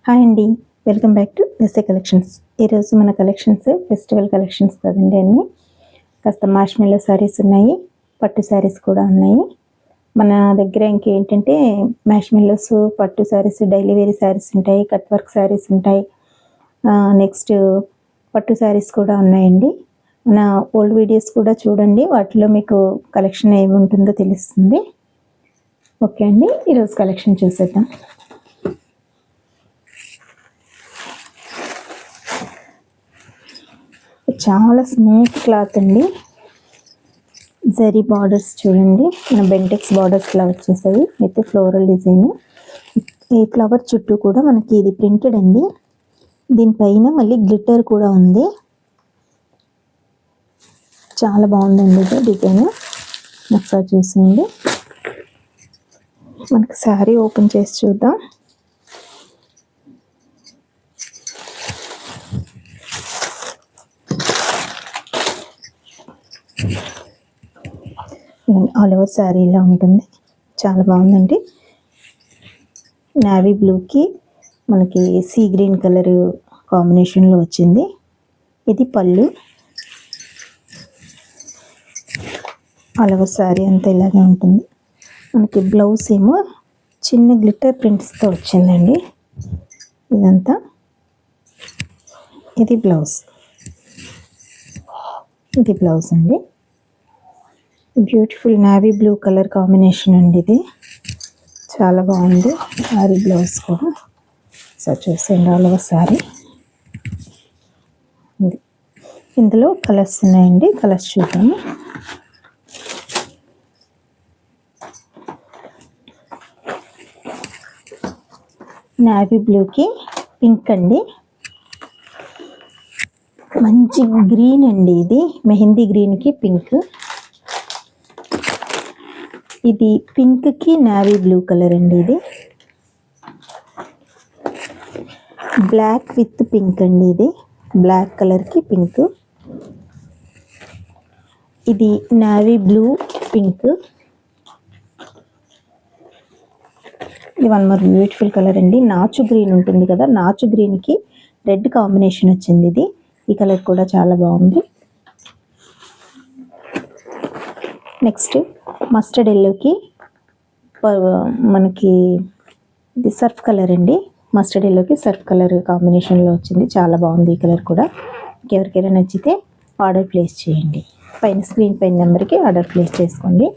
Hi అండి, welcome back to SA collections. ఈరోజు మన కలెక్షన్స్ ఫెస్టివల్ కలెక్షన్స్ కదండి. అన్నీ కాస్త మార్ష్మెల్లో శారీస్ ఉన్నాయి, పట్టు శారీస్ కూడా ఉన్నాయి మన దగ్గర. ఇంకేంటంటే మార్ష్మెల్లోస్, పట్టు శారీస్, డైలీ వేర్ శారీస్ ఉంటాయి, కట్ వర్క్ శారీస్ ఉంటాయి. నెక్స్ట్ పట్టు శారీస్ కూడా ఉన్నాయండి. మన ఓల్డ్ వీడియోస్ కూడా చూడండి, వాటిలో మీకు కలెక్షన్ ఏముంటుందో తెలుస్తుంది. ఓకే అండి, ఈరోజు కలెక్షన్ చూసేద్దాం. చాలా స్మూత్ క్లాత్ అండి. జరీ బార్డర్స్ చూడండి, మన బెంటెక్స్ బార్డర్స్లా వచ్చేసాయి విత్ ఫ్లోరల్ డిజైన్. ఈ ఫ్లవర్ చుట్టూ కూడా మనకి ఇది ప్రింటెడ్ అండి. దీనిపైన మళ్ళీ గ్లిట్టర్ కూడా ఉంది. చాలా బాగుందండి ఇది డిజైన్. ఒకసారి చూసింది. మనకి శారీ ఓపెన్ చేసి చూద్దాం. ఆల్ ఓవర్ శారీ ఇలా ఉంటుంది. చాలా బాగుందండి. నావీ బ్లూకి మనకి సీ గ్రీన్ కలర్ కాంబినేషన్లో వచ్చింది. ఇది పళ్ళు. ఆల్ ఓవర్ శారీ అంతా ఇలాగే ఉంటుంది. మనకి బ్లౌజ్ ఏమో చిన్న గ్లిట్టర్ ప్రింట్స్తో వచ్చిందండి. ఇదంతా ఇది బ్లౌజ్. ఇది బ్లౌజ్ అండి. Beautiful navy blue colour combination అండి. ఇది చాలా బాగుంది. శారీ బ్లౌజ్ కూడా సార్ చూసేయండి. All over sari. ఇందులో కలర్స్ ఉన్నాయండి, కలర్స్ చూద్దాము. నావీ బ్లూకి పింక్ అండి, మంచి గ్రీన్ అండి. ఇది మెహందీ గ్రీన్కి పింక్. ఇది పింక్కి నావీ బ్లూ కలర్ అండి. ఇది బ్లాక్ విత్ పింక్ అండి. ఇది బ్లాక్ కలర్కి పింక్. ఇది నావీ బ్లూ పింక్. ఇది వన్ మోర్ బ్యూటిఫుల్ కలర్ అండి. నాచు గ్రీన్ ఉంటుంది కదా, నాచు గ్రీన్కి రెడ్ కాంబినేషన్ వచ్చింది. ఇది ఈ కలర్ కూడా చాలా బాగుంది. నెక్స్ట్ మస్టర్డ్ ఎల్లోకి మనకి ఇది సర్ఫ్ కలర్ అండి. మస్టర్డ్ ఎల్లోకి సర్ఫ్ కలర్ కాంబినేషన్లో వచ్చింది. చాలా బాగుంది ఈ కలర్ కూడా. ఎవరికైనా నచ్చితే ఆర్డర్ ప్లేస్ చేయండి. పైన స్క్రీన్ పైన నెంబర్కి ఆర్డర్ ప్లేస్ చేసుకోండి.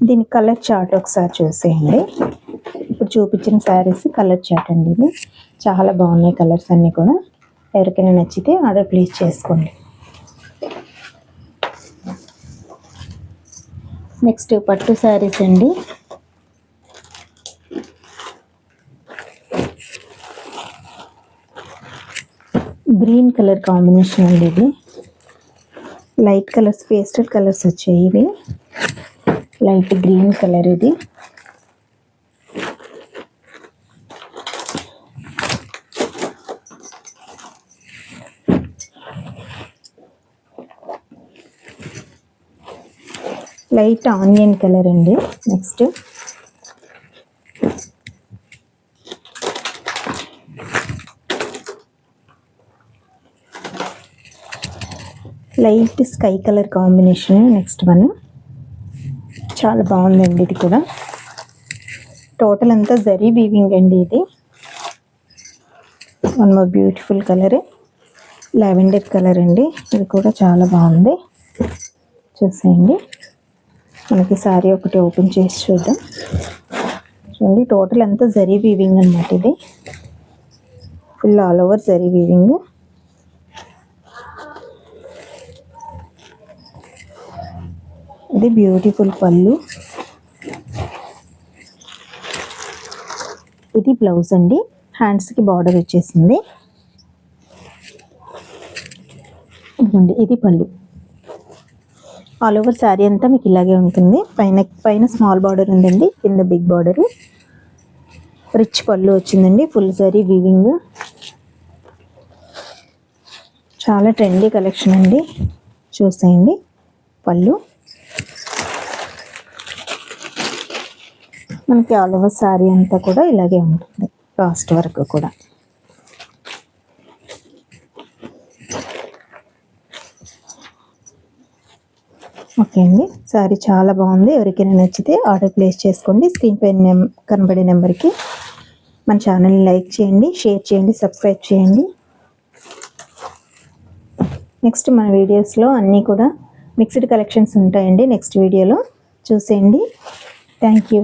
దీని కలర్ చార్ట్ ఒకసారి చూసేయండి. ఇప్పుడు చూపించిన శారీస్ కలర్ చార్ట్ అండి. ఇది చాలా బాగున్నాయి కలర్స్ అన్నీ కూడా. ఎవరికైనా నచ్చితే ఆర్డర్ ప్లేస్ చేసుకోండి. నెక్స్ట్ పట్టు శారీస్ అండి. గ్రీన్ కలర్ కాంబినేషన్ అండి. ఇది లైట్ కలర్స్, పేస్టల్ కలర్స్ వచ్చాయి. ఇవి లైట్ గ్రీన్ కలర్. ఇది లైట్ ఆనియన్ కలర్ అండి. Next light sky colour combination. Next one చాలా బాగుందండి. ఇది కూడా టోటల్ అంతా జరీ వీవింగ్ అండి. ఇది one more beautiful colour lavender colour అండి. ఇది కూడా చాలా బాగుంది. చూసేయండి. మనకి శారీ ఒకటి ఓపెన్ చేసి చూద్దాం. చూడండి, టోటల్ అంతా జరీ వీవింగ్ అన్నమాట. ఇది full all over zari weaving. ఇది బ్యూటిఫుల్ పళ్ళు. ఇది బ్లౌజ్ అండి. హ్యాండ్స్కి బార్డర్ వచ్చేసింది. ఇది పళ్ళు. ఆల్ ఓవర్ శారీ అంతా మీకు ఇలాగే ఉంటుంది. పైన స్మాల్ బార్డర్ ఉందండి, కింద బిగ్ బార్డర్. రిచ్ పళ్ళు వచ్చిందండి, ఫుల్ జరీ వీవింగ్. చాలా ట్రెండీ కలెక్షన్ అండి, చూసేయండి. పళ్ళు మనకి ఆల్ ఓవర్ శారీ అంతా కూడా ఇలాగే ఉంటుంది, కాస్ట్ వరకు కూడా. ఓకే అండి, శారీ చాలా బాగుంది. ఎవరికైనా నచ్చితే ఆర్డర్ ప్లేస్ చేసుకోండి. స్క్రీన్ పైన కనబడే నెంబర్కి. మన ఛానల్ని లైక్ చేయండి, షేర్ చేయండి, సబ్స్క్రైబ్ చేయండి. నెక్స్ట్ మన వీడియోస్లో అన్నీ కూడా మిక్స్డ్ కలెక్షన్స్ ఉంటాయండి. నెక్స్ట్ వీడియోలో చూసేయండి. Thank you.